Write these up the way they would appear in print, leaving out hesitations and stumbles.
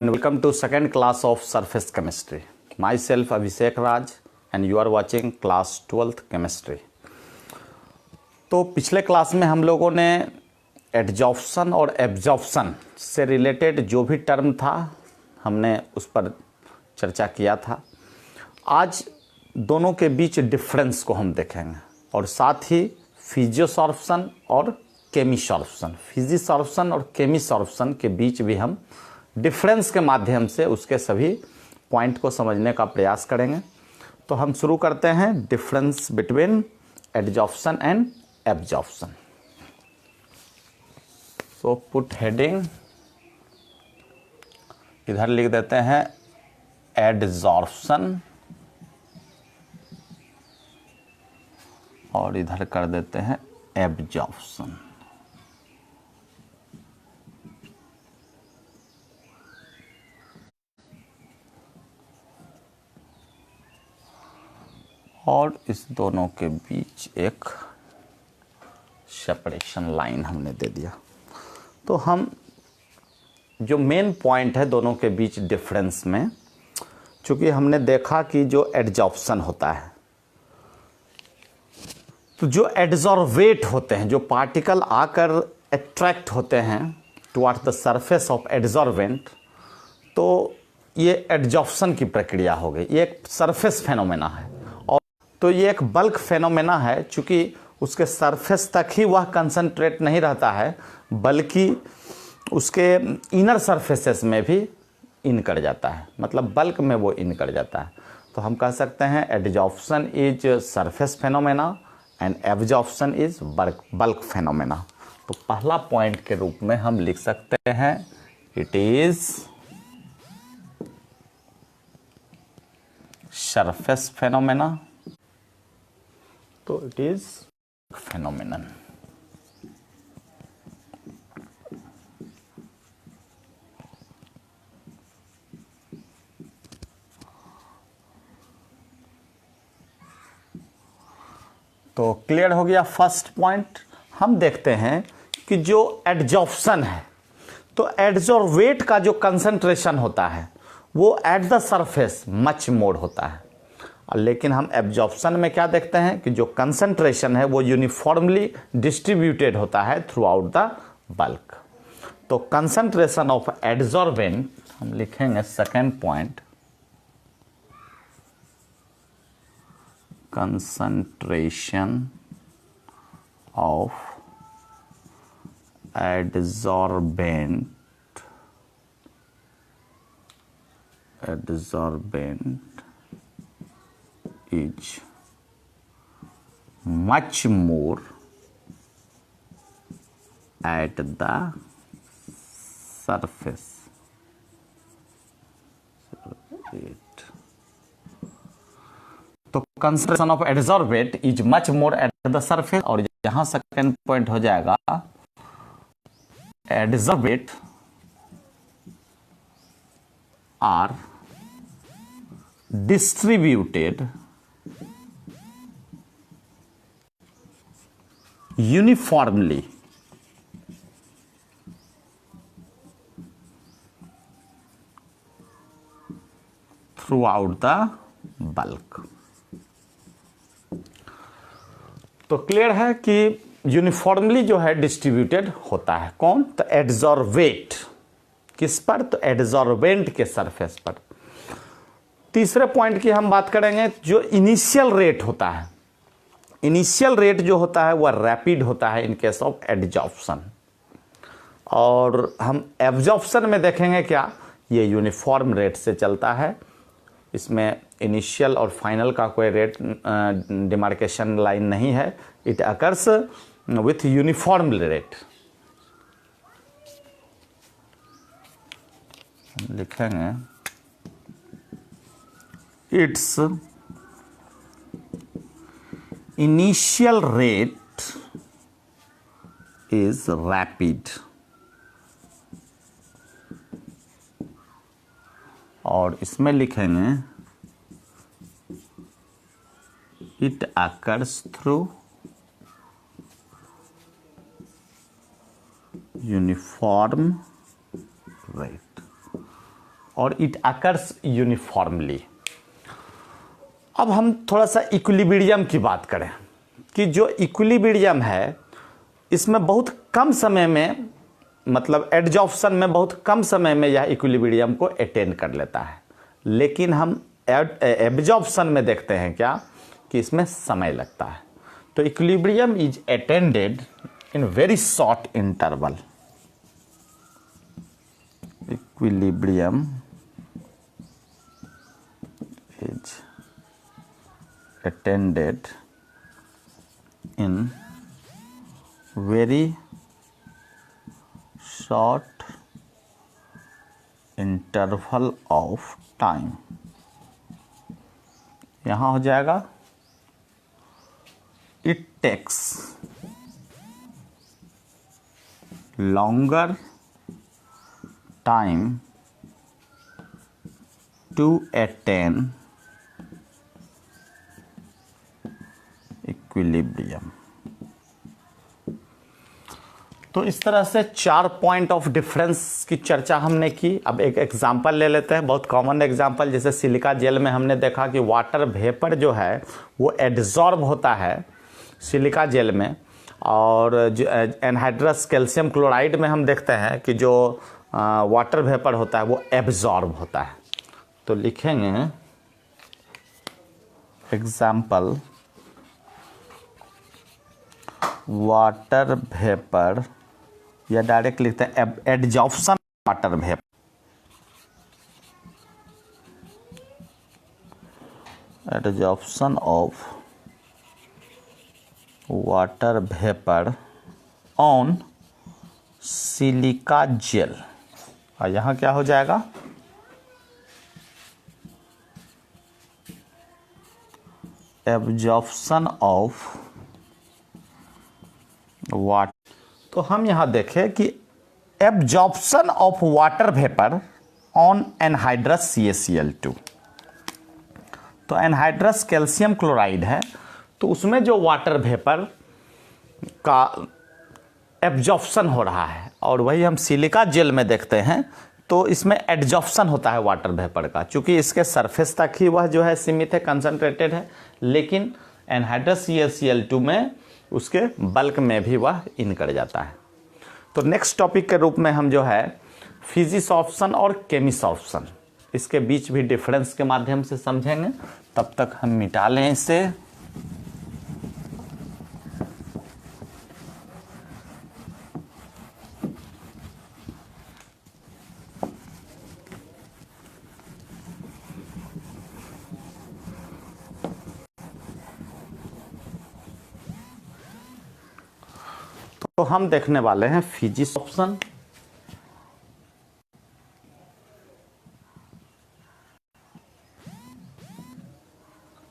Welcome to second class of surface chemistry. Myself Abhishek Raj and you are watching class 12th chemistry. तो पिछले class में हम लोगों ने एडजॉर्प्शन और एब्जॉर्प्शन से रिलेटेड जो भी टर्म था हमने उस पर चर्चा किया था। आज दोनों के बीच डिफरेंस को हम देखेंगे और साथ ही फिजियोसॉर्प्शन और केमिसॉर्प्शन, फिजिसॉर्प्शन और केमिसॉर्प्शन के बीच भी हम डिफरेंस के माध्यम से उसके सभी पॉइंट को समझने का प्रयास करेंगे। तो हम शुरू करते हैं difference between adsorption and absorption. So put heading, इधर लिख देते हैं एडजॉर्प्शन और इधर कर देते हैं एब्जॉर्प्शन। और इस दोनों के बीच एक सेपरेशन लाइन हमने दे दिया। तो हम जो मेन पॉइंट है दोनों के बीच डिफरेंस में, चूंकि हमने देखा कि जो एडजॉर्प्शन होता है तो जो एडजॉर्वेट होते हैं, जो पार्टिकल आकर अट्रैक्ट होते हैं टुवर्ड द सरफेस ऑफ एडजॉर्वेंट, तो ये एडजॉर्प्शन की प्रक्रिया हो गई। ये एक सरफेस फेनोमेना है और तो ये एक बल्क फेनोमेना है। चूँकि उसके सरफेस तक ही वह कंसंट्रेट नहीं रहता है बल्कि उसके इनर सरफेसेस में भी इन कर जाता है, मतलब बल्क में वो इन कर जाता है। तो हम कह सकते हैं adsorption is surface phenomena and absorption is bulk phenomena. तो पहला पॉइंट के रूप में हम लिख सकते हैं इट इज सरफेस फेनोमेना, तो इट इज फेनोमेनन। तो क्लियर हो गया फर्स्ट पॉइंट। हम देखते हैं कि जो एडजॉर्प्शन है तो एडजॉर्वेट का जो कंसंट्रेशन होता है वो eight the surface much more होता है, लेकिन हम एब्जॉर्प्शन में क्या देखते हैं कि जो कंसंट्रेशन है वो यूनिफॉर्मली डिस्ट्रीब्यूटेड होता है थ्रू आउट द बल्क। तो कंसंट्रेशन ऑफ एडजॉर्बेंट हम लिखेंगे second point, concentration of adsorbent is much more at the surface. तो concentration of adsorbent is much more at the surface, और यहां सेकेंड पॉइंट हो जाएगा adsorbent are distributed uniformly throughout the bulk. तो clear है कि uniformly जो है डिस्ट्रीब्यूटेड होता है। कौन? तो एडसॉर्वेट किस पर? तो एडसॉर्बेंट के सरफेस पर। तीसरे पॉइंट की हम बात करेंगे, जो इनिशियल रेट होता है, इनिशियल रेट जो होता है वह रैपिड होता है इन केस ऑफ एडजॉर्प्शन, और हम एब्जॉर्प्शन में देखेंगे क्या, ये यूनिफॉर्म रेट से चलता है। इसमें इनिशियल और फाइनल का कोई रेट डिमार्केशन लाइन नहीं है, it occurs with uniform rate. लिखेंगे its initial rate is rapid, और इसमें लिखेंगे it occurs through uniform rate। और इट अकर्स यूनिफॉर्मली। अब हम थोड़ा सा इक्विलिब्रियम की बात करें कि जो इक्विलिब्रियम है इसमें बहुत कम समय में, मतलब एडजॉर्प्शन में बहुत कम समय में यह इक्विलिब्रियम को अटेन कर लेता है, लेकिन हम एब्जॉर्प्शन में देखते हैं क्या कि इसमें समय लगता है। तो equilibrium is attended in very short interval. Equilibrium is attended in very short interval of time। यहां हो जाएगा it takes longer time to attain equilibrium. तो इस तरह से 4 पॉइंट ऑफ डिफरेंस की चर्चा हमने की। अब एक एग्जांपल ले लेते हैं, बहुत कॉमन एग्जांपल। जैसे सिलिका जेल में हमने देखा कि वाटर वेपर जो है वो एड्जॉर्ब होता है सिलिका जेल में, और एनहाइड्रस कैल्शियम क्लोराइड में हम देखते हैं कि जो वाटर वेपर होता है वो एब्जॉर्ब होता है। तो लिखेंगे एग्जाम्पल वाटर वेपर, या डायरेक्ट लिखते हैं adsorption water vapour. Adsorption of water vapour on silica gel. और यहां क्या हो जाएगा, एब्जॉर्प्शन ऑफ वाटर। तो हम यहां देखें कि absorption of water vapour on anhydrous CaCl2। तो एनहाइड्रस कैल्शियम क्लोराइड है, तो उसमें जो वाटर वेपर का एब्जॉर्प्शन हो रहा है, और वही हम सिलिका जेल में देखते हैं तो इसमें एडजॉर्प्शन होता है वाटर वेपर का। चूंकि इसके सरफेस तक ही वह जो है सीमित है, कंसंट्रेटेड है, लेकिन एनहाइड्रस CaCl2 में उसके बल्क में भी वह इन कर जाता है। तो नेक्स्ट टॉपिक के रूप में हम जो है फिजिसॉर्प्शन और केमिसॉर्प्शन, इसके बीच भी डिफरेंस के माध्यम से समझेंगे। तब तक हम मिटा लें इसे। तो हम देखने वाले हैं फिजिसॉर्प्शन,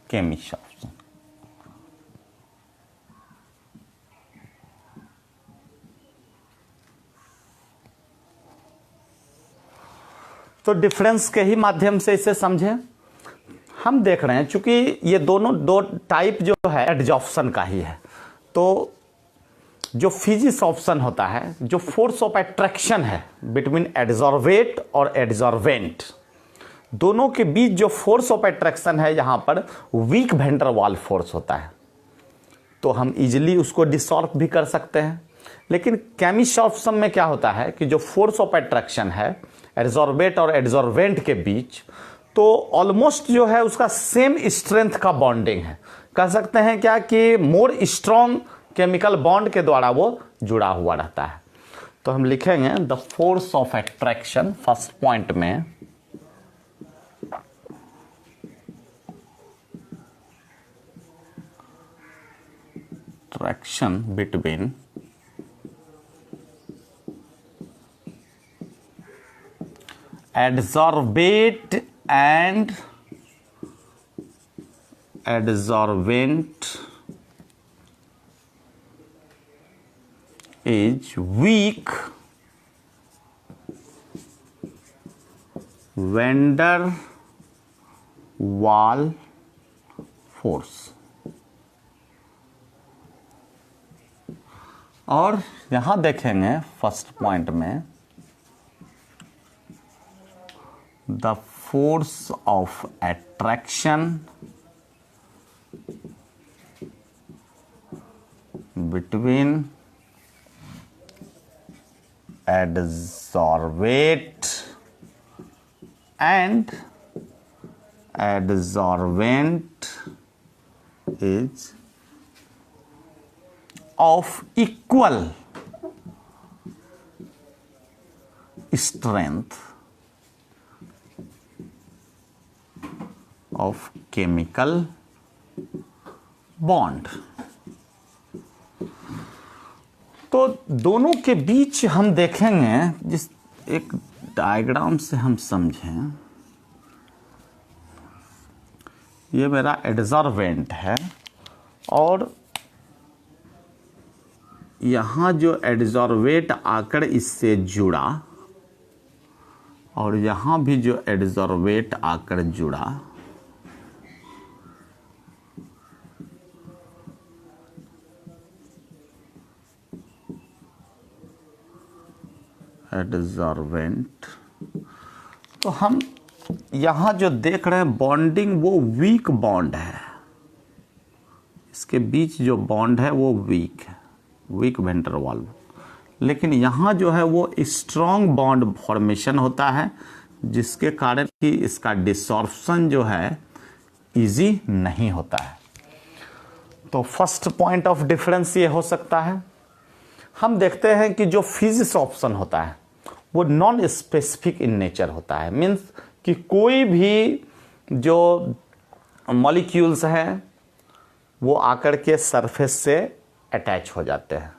केमिसॉर्प्शन। तो डिफरेंस के ही माध्यम से इसे समझें। हम देख रहे हैं चूंकि ये दोनों दो टाइप जो है एडजॉर्प्शन का ही है, तो जो फिजिसॉर्प्शन होता है, जो फोर्स ऑफ अट्रैक्शन है बिटवीन एड्जॉर्वेट और एड्जॉर्वेंट, दोनों के बीच जो फोर्स ऑफ अट्रैक्शन है यहां पर वीक वैन डर वाल फोर्स होता है, तो हम इजीली उसको डिसॉर्ब भी कर सकते हैं। लेकिन केमिसॉर्प्शन में क्या होता है कि जो फोर्स ऑफ अट्रैक्शन है एड्जॉर्वेट और एड्जॉर्वेंट के बीच, तो ऑलमोस्ट जो है उसका सेम स्ट्रेंथ का बॉन्डिंग है। कह सकते हैं क्या कि मोर स्ट्रॉन्ग केमिकल बॉन्ड के द्वारा वो जुड़ा हुआ रहता है। तो हम लिखेंगे the force of attraction first point में, attraction between adsorbate and adsorbent is weak van der Waal force। और यहां देखेंगे फर्स्ट पॉइंट में the force of attraction between adsorbate and adsorbent is of equal strength of chemical bond। तो दोनों के बीच हम देखेंगे, जिस एक डायग्राम से हम समझें, ये मेरा एडसॉर्बेंट है और यहाँ जो एडसॉर्बेट आकर इससे जुड़ा और यहाँ भी जो एडसॉर्बेट आकर जुड़ा, एडसॉर्बेंट, तो हम यहाँ जो देख रहे हैं बॉन्डिंग वो वीक बॉन्ड है, इसके बीच जो बॉन्ड है वो वीक है, वीक वेन डर वाल्स। लेकिन यहाँ जो है वो स्ट्रॉन्ग बॉन्ड फॉर्मेशन होता है, जिसके कारण कि इसका डिसॉर्प्शन जो है इजी नहीं होता है। तो फर्स्ट पॉइंट ऑफ डिफरेंस ये हो सकता है। हम देखते हैं कि जो फिजिसॉर्प्शन होता है वो नॉन स्पेसिफिक इन नेचर होता है, मीन्स कि कोई भी जो मॉलिक्यूल्स हैं वो आकर के सरफेस से अटैच हो जाते हैं।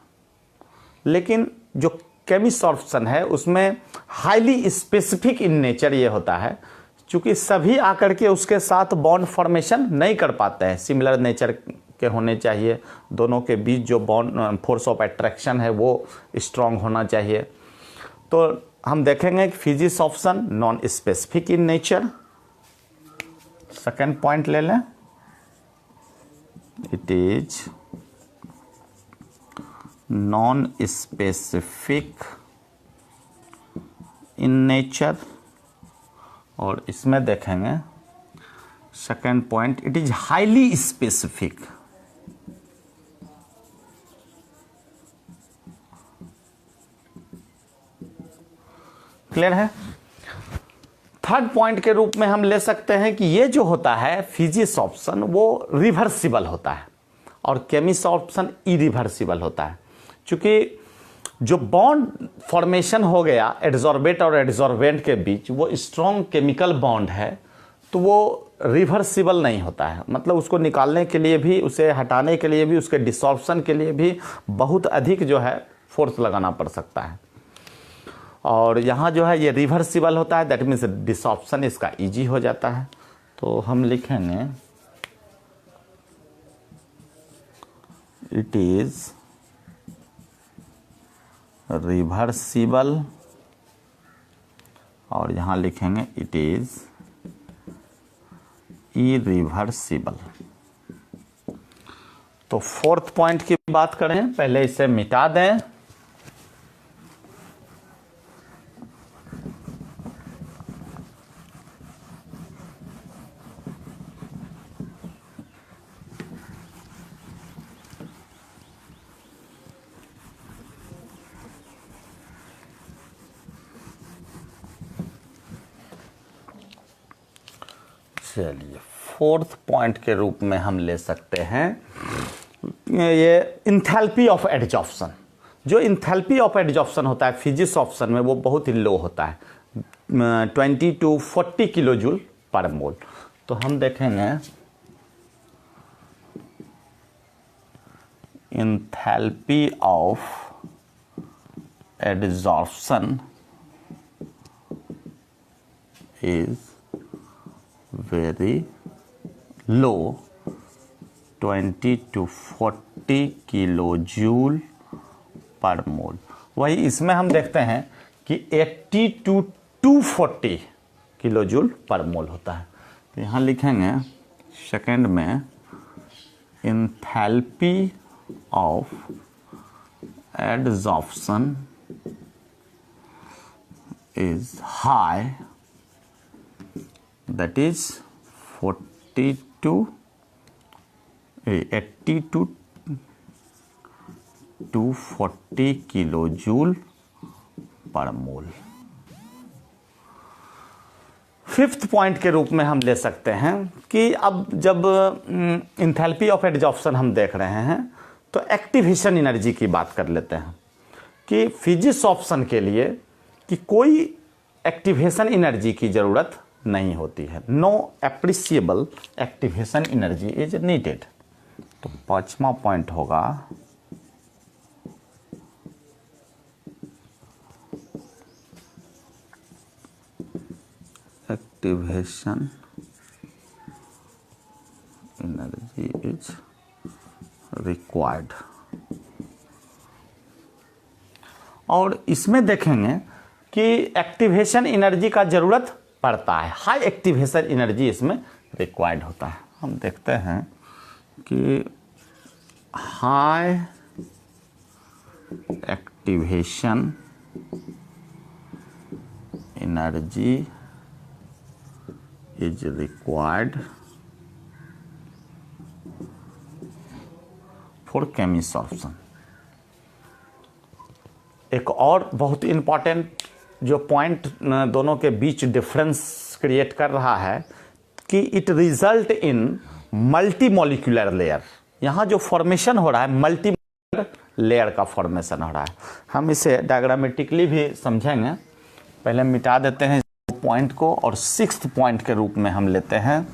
लेकिन जो केमिसॉर्प्शन है उसमें हाईली स्पेसिफिक इन नेचर ये होता है, क्योंकि सभी आकर के उसके साथ बॉन्ड फॉर्मेशन नहीं कर पाते हैं, सिमिलर नेचर के होने चाहिए, दोनों के बीच जो बॉन्ड फोर्स ऑफ अट्रैक्शन है वो स्ट्रॉन्ग होना चाहिए। तो हम देखेंगे कि physisorption non specific in nature. Second point ले लें, it is non specific in nature, और इसमें देखेंगे second point, it is highly specific. Clear है। थर्ड पॉइंट के रूप में हम ले सकते हैं कि ये जो होता है फिजिसॉर्प्शन वो रिवर्सिबल होता है और केमिसॉर्प्शन इरिवर्सिबल होता है। क्योंकि जो बॉन्ड फॉर्मेशन हो गया एडसॉर्बेट और एडसॉर्बेंट के बीच, वो स्ट्रॉन्ग केमिकल बॉन्ड है, तो वो रिवर्सिबल नहीं होता है। मतलब उसको निकालने के लिए भी, उसे हटाने के लिए भी, उसके डिसॉर्प्शन के लिए भी बहुत अधिक जो है फोर्स लगाना पड़ सकता है। और यहाँ जो है ये रिवर्सिबल होता है, दैट मीन्स डिसॉर्प्शन इसका इजी हो जाता है। तो हम लिखेंगे इट इज रिवर्सिबल, और यहाँ लिखेंगे इट इज इरिवर्सिबल। तो फोर्थ पॉइंट की बात करें, पहले इसे मिटा दें। चलिए फोर्थ पॉइंट के रूप में हम ले सकते हैं ये इंथैल्पी ऑफ एडजॉर्प्शन। जो इंथैल्पी ऑफ एडजॉर्प्शन होता है फिजिसॉर्प्शन में वो बहुत ही लो होता है, 20 to 40 किलो जूल पर मोल। तो हम देखेंगे enthalpy of adsorption is very low, 20 to 40 kilo joule per mole. वही इसमें हम देखते हैं कि 80 to 240 किलो जूल पर मोल होता है। तो यहाँ लिखेंगे सेकेंड में enthalpy of adsorption is high that is 80 to 240 kilo joule per mole. Fifth point के रूप में हम ले सकते हैं कि अब जब इंथैल्पी ऑफ एडजॉर्प्शन हम देख रहे हैं तो एक्टिवेशन एनर्जी की बात कर लेते हैं कि फिजिक्स ऑप्शन के लिए कि कोई एक्टिवेशन एनर्जी की ज़रूरत नहीं होती है, no appreciable activation energy is needed. तो पांचवा पॉइंट होगा एक्टिवेशन एनर्जी इज रिक्वायर्ड। और इसमें देखेंगे कि एक्टिवेशन एनर्जी का ज़रूरत पड़ता है, हाई एक्टिवेशन एनर्जी इसमें रिक्वायर्ड होता है। हम देखते हैं कि high activation energy is required for chemisorption. एक और बहुत इंपॉर्टेंट जो पॉइंट दोनों के बीच डिफरेंस क्रिएट कर रहा है कि it result in multi molecular layer. यहाँ जो फॉर्मेशन हो रहा है मल्टी लेयर का फॉर्मेशन हो रहा है। हम इसे डायग्रामेटिकली भी समझेंगे। पहले मिटा देते हैं पॉइंट को और सिक्स्थ पॉइंट के रूप में हम लेते हैं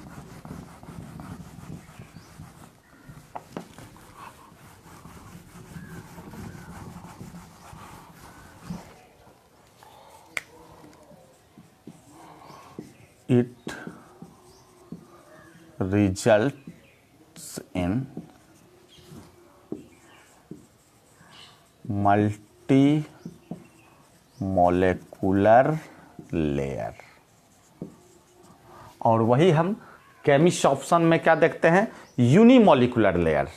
it results in multi-molecular layer। और वही हम केमिस्ट ऑप्शन में क्या देखते हैं, यूनिमोलिकुलर लेयर।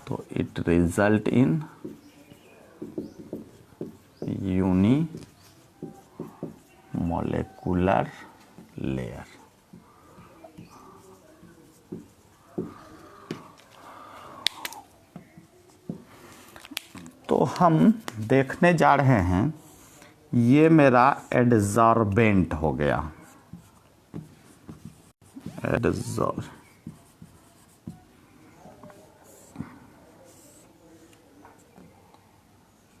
तो it result in unimolecular layer. तो हम देखने जा रहे हैं, ये मेरा एडजॉर्बेंट हो गया,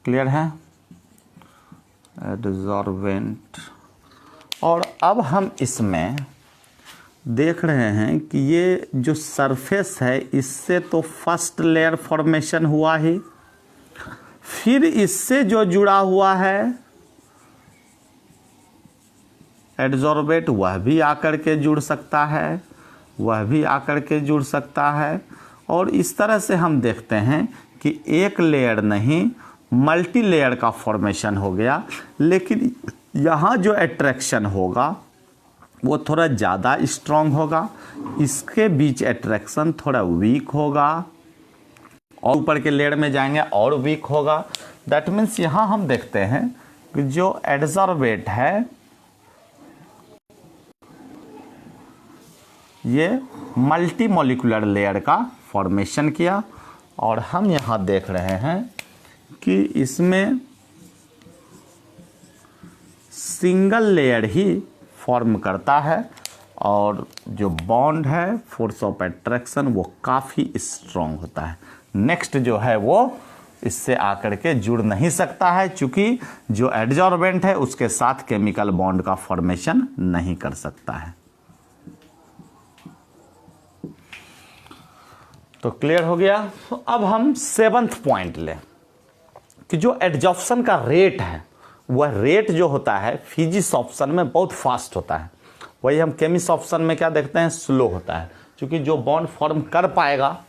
क्लियर है, एडजॉर्बेंट। और अब हम इसमें देख रहे हैं कि ये जो सरफेस है इससे तो फर्स्ट लेयर फॉर्मेशन हुआ ही, फिर इससे जो जुड़ा हुआ है एडजॉर्बेट वह भी आकर के जुड़ सकता है, वह भी आकर के जुड़ सकता है। और इस तरह से हम देखते हैं कि एक लेयर नहीं मल्टी लेयर का फॉर्मेशन हो गया। लेकिन यहाँ जो अट्रैक्शन होगा वो थोड़ा ज़्यादा स्ट्रॉन्ग होगा, इसके बीच अट्रैक्शन थोड़ा वीक होगा, और ऊपर के लेयर में जाएंगे और वीक होगा। दैट मीन्स यहाँ हम देखते हैं कि जो एडजॉर्बेट है ये मल्टी मॉलिक्यूलर लेयर का फॉर्मेशन किया। और हम यहाँ देख रहे हैं कि इसमें सिंगल लेयर ही फॉर्म करता है और जो बॉन्ड है फोर्स ऑफ अट्रैक्शन वो काफ़ी स्ट्रॉन्ग होता है। नेक्स्ट जो है वो इससे आकर के जुड़ नहीं सकता है, चूंकि जो एडजॉर्बेंट है उसके साथ केमिकल बॉन्ड का फॉर्मेशन नहीं कर सकता है। तो क्लियर हो गया। तो अब हम सेवंथ पॉइंट लें कि जो एडजॉर्प्शन का रेट है वह रेट जो होता है फिजिक्स ऑप्शन में बहुत फास्ट होता है, वही हम केमिस्ट ऑप्शन में क्या देखते हैं, स्लो होता है। क्योंकि जो बॉन्ड फॉर्म कर पाएगा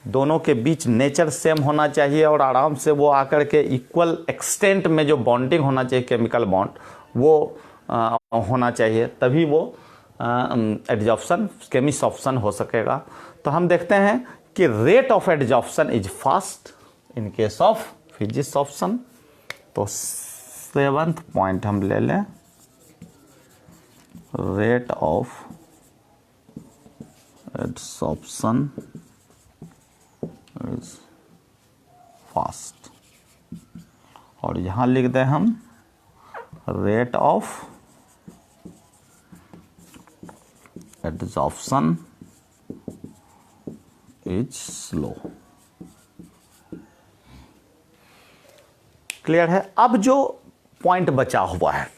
दोनों के बीच नेचर सेम होना चाहिए और आराम से वो आकर के इक्वल एक्सटेंट में जो बॉन्डिंग होना चाहिए केमिकल बॉन्ड वो होना चाहिए, तभी वो एडजॉर्प्शन केमिस्ट ऑप्शन हो सकेगा। तो हम देखते हैं कि rate of adsorption is fast in case of physics option. तो सेवंथ पॉइंट हम ले लें, rate of adsorption is fast, और यहां लिख दें हम rate of adsorption is slow. Clear है। अब जो पॉइंट बचा हुआ है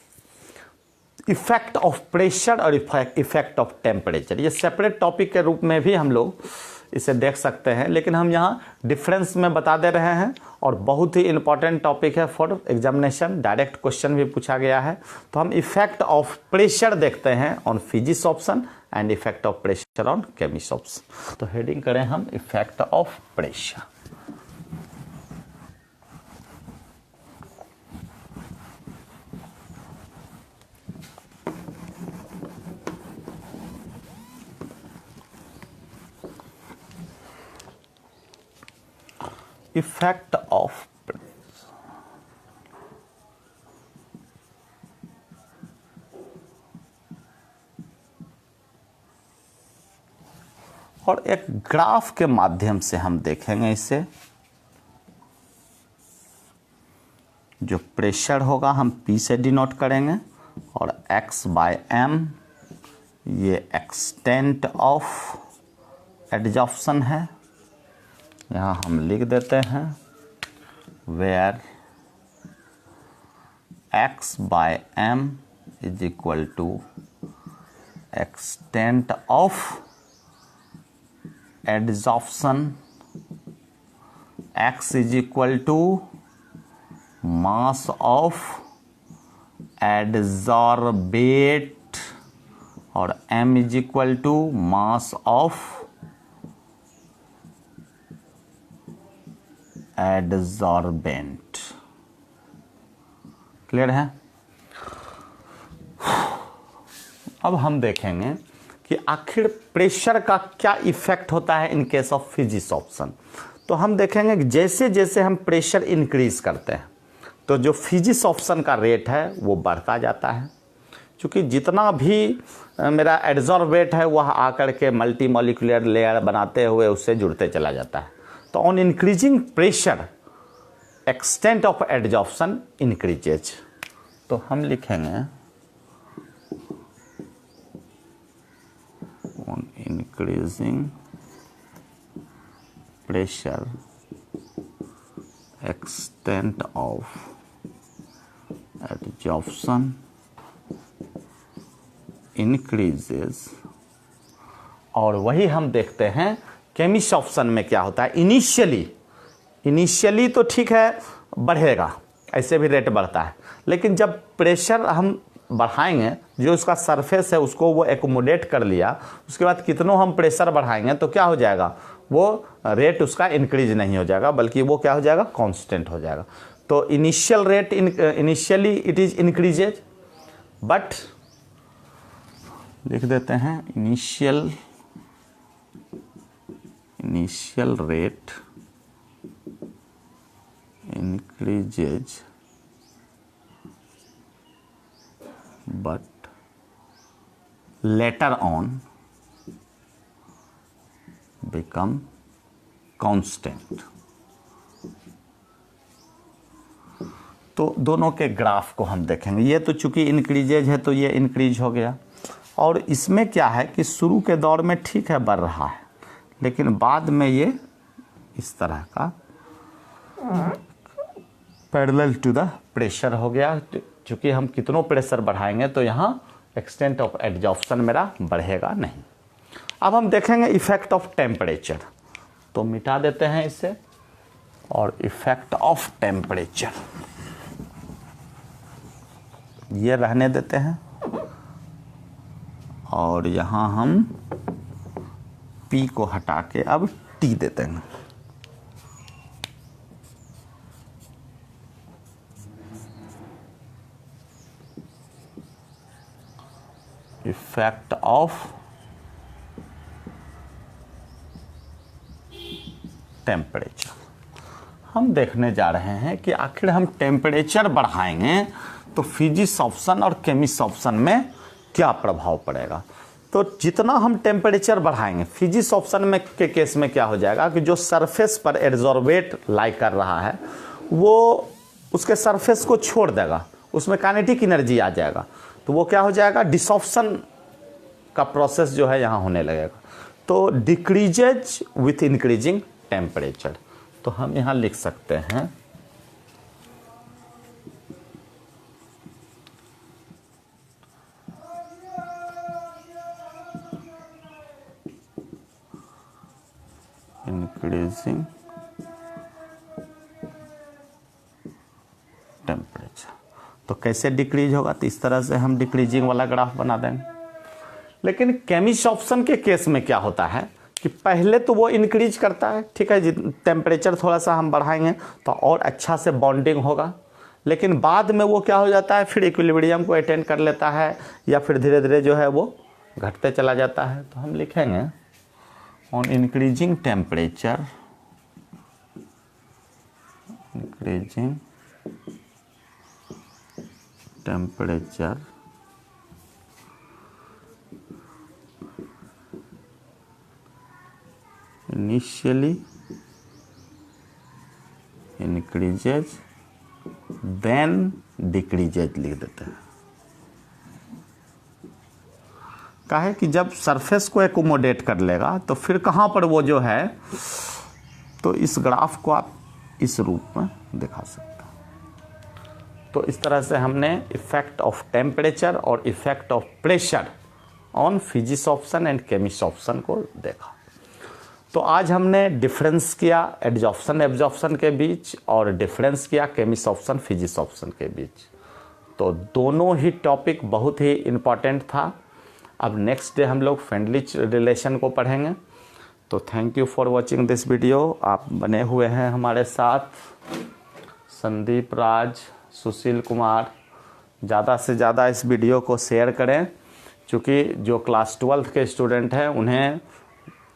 इफेक्ट ऑफ प्रेशर और इफेक्ट ऑफ टेम्परेचर, ये सेपरेट टॉपिक के रूप में भी हम लोग इसे देख सकते हैं, लेकिन हम यहाँ डिफरेंस में बता दे रहे हैं और बहुत ही इंपॉर्टेंट टॉपिक है फॉर एग्जामिनेशन, डायरेक्ट क्वेश्चन भी पूछा गया है। तो हम इफेक्ट ऑफ प्रेशर देखते हैं on physics option and effect of pressure on chemistry option. तो हेडिंग करें हम effect of pressure. Effect of और एक ग्राफ के माध्यम से हम देखेंगे इसे। जो प्रेशर होगा हम P से डिनोट करेंगे और x/m ये एक्सटेंट ऑफ एडजॉर्प्शन है। यहाँ हम लिख देते हैं where x/m is equal to extent of adsorption, x is equal to mass of adsorbate और m is equal to mass of adsorbent. Clear है। अब हम देखेंगे कि आखिर प्रेशर का क्या इफेक्ट होता है in case of physics option. तो हम देखेंगे कि जैसे जैसे हम प्रेशर इंक्रीज करते हैं तो जो फिजिक्स ऑप्शन का रेट है वो बढ़ता जाता है, क्योंकि जितना भी मेरा एडजॉर्बेट है वह आकर के मल्टी मॉलिक्यूलर लेयर बनाते हुए उससे जुड़ते चला जाता है। तो on increasing pressure extent of adsorption increases. तो हम लिखेंगे on increasing pressure extent of adsorption increases. और वही हम देखते हैं केमिस्ट्री ऑप्शन में क्या होता है। इनिशियली तो ठीक है बढ़ेगा, ऐसे भी रेट बढ़ता है, लेकिन जब प्रेशर हम बढ़ाएंगे जो उसका सरफेस है उसको वो एकोमोडेट कर लिया, उसके बाद कितनों हम प्रेशर बढ़ाएंगे तो क्या हो जाएगा, वो रेट उसका इंक्रीज नहीं हो जाएगा बल्कि वो क्या हो जाएगा, कांस्टेंट हो जाएगा। तो initial rate initially it is increases, but लिख देते हैं initial rate increases but later on become constant। तो दोनों के ग्राफ को हम देखेंगे। ये तो चूंकि इंक्रीजेज है तो ये इंक्रीज हो गया, और इसमें क्या है कि शुरू के दौर में ठीक है बढ़ रहा है, लेकिन बाद में ये इस तरह का पैरेलल टू द प्रेशर हो गया। चूंकि हम कितनों प्रेशर बढ़ाएंगे तो यहाँ एक्सटेंट ऑफ एडजॉर्प्शन मेरा बढ़ेगा नहीं। अब हम देखेंगे इफेक्ट ऑफ टेम्परेचर, तो मिटा देते हैं इसे और इफेक्ट ऑफ टेम्परेचर ये रहने देते हैं, और यहाँ हम P को हटा के अब T देते हैं। इफेक्ट ऑफ टेम्परेचर हम देखने जा रहे हैं कि आखिर हम टेम्परेचर बढ़ाएंगे तो फिजिक्स ऑप्शन और केमिस्ट्री ऑप्शन में क्या प्रभाव पड़ेगा। तो जितना हम टेम्परेचर बढ़ाएंगे, फिजिक्स ऑप्शन में के केस में क्या हो जाएगा कि जो सरफेस पर एब्जॉर्बेट लाई कर रहा है वो उसके सरफेस को छोड़ देगा, उसमें काइनेटिक एनर्जी आ जाएगा, तो वो क्या हो जाएगा, डिसॉप्शन का प्रोसेस जो है यहाँ होने लगेगा। तो डिक्रीजेज विथ इंक्रीजिंग टेम्परेचर। तो हम यहाँ लिख सकते हैं इंक्रीजिंग टेम्परेचर। तो कैसे डिक्रीज होगा, तो इस तरह से हम डिक्रीजिंग वाला ग्राफ बना देंगे। लेकिन केमिस्ट ऑप्शन के केस में क्या होता है कि पहले तो वो इंक्रीज करता है, ठीक है, टेम्परेचर थोड़ा सा हम बढ़ाएंगे तो और अच्छा से बॉन्डिंग होगा, लेकिन बाद में वो क्या हो जाता है, फिर इक्विलिब्रियम को अटेन कर लेता है या फिर धीरे धीरे जो है वो घटते चला जाता है। तो हम लिखेंगे on increasing temperature, increasing temperature initially increases then decreases लिख देते हैं। काहे कि जब सरफेस को एकोमोडेट कर लेगा तो फिर कहाँ पर वो जो है, तो इस ग्राफ को आप इस रूप में दिखा सकते हैं। तो इस तरह से हमने इफेक्ट ऑफ टेम्परेचर और effect of pressure on physics option and chemist option को देखा। तो आज हमने डिफरेंस किया एडजॉर्प्शन एब्जॉर्प्शन के बीच और डिफरेंस किया केमिस्ट ऑप्शन फिजिक्स ऑप्शन के बीच। तो दोनों ही टॉपिक बहुत ही इम्पॉर्टेंट था। अब नेक्स्ट डे हम लोग फ्रेंडली रिलेशन को पढ़ेंगे। तो thank you for watching this video. आप बने हुए हैं हमारे साथ, संदीप राज, सुशील कुमार। ज़्यादा से ज़्यादा इस वीडियो को शेयर करें, क्योंकि जो क्लास 12th के स्टूडेंट हैं उन्हें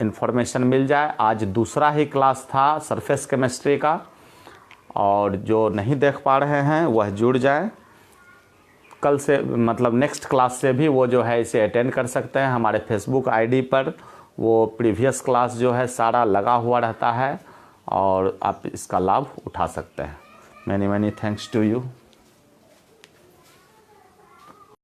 इन्फॉर्मेशन मिल जाए। आज दूसरा ही क्लास था सरफेस केमिस्ट्री का, और जो नहीं देख पा रहे हैं वह जुड़ जाए। कल से मतलब नेक्स्ट क्लास से भी वो जो है इसे अटेंड कर सकते हैं। हमारे फेसबुक आईडी पर वो प्रीवियस क्लास जो है सारा लगा हुआ रहता है और आप इसका लाभ उठा सकते हैं। Many many thanks to you.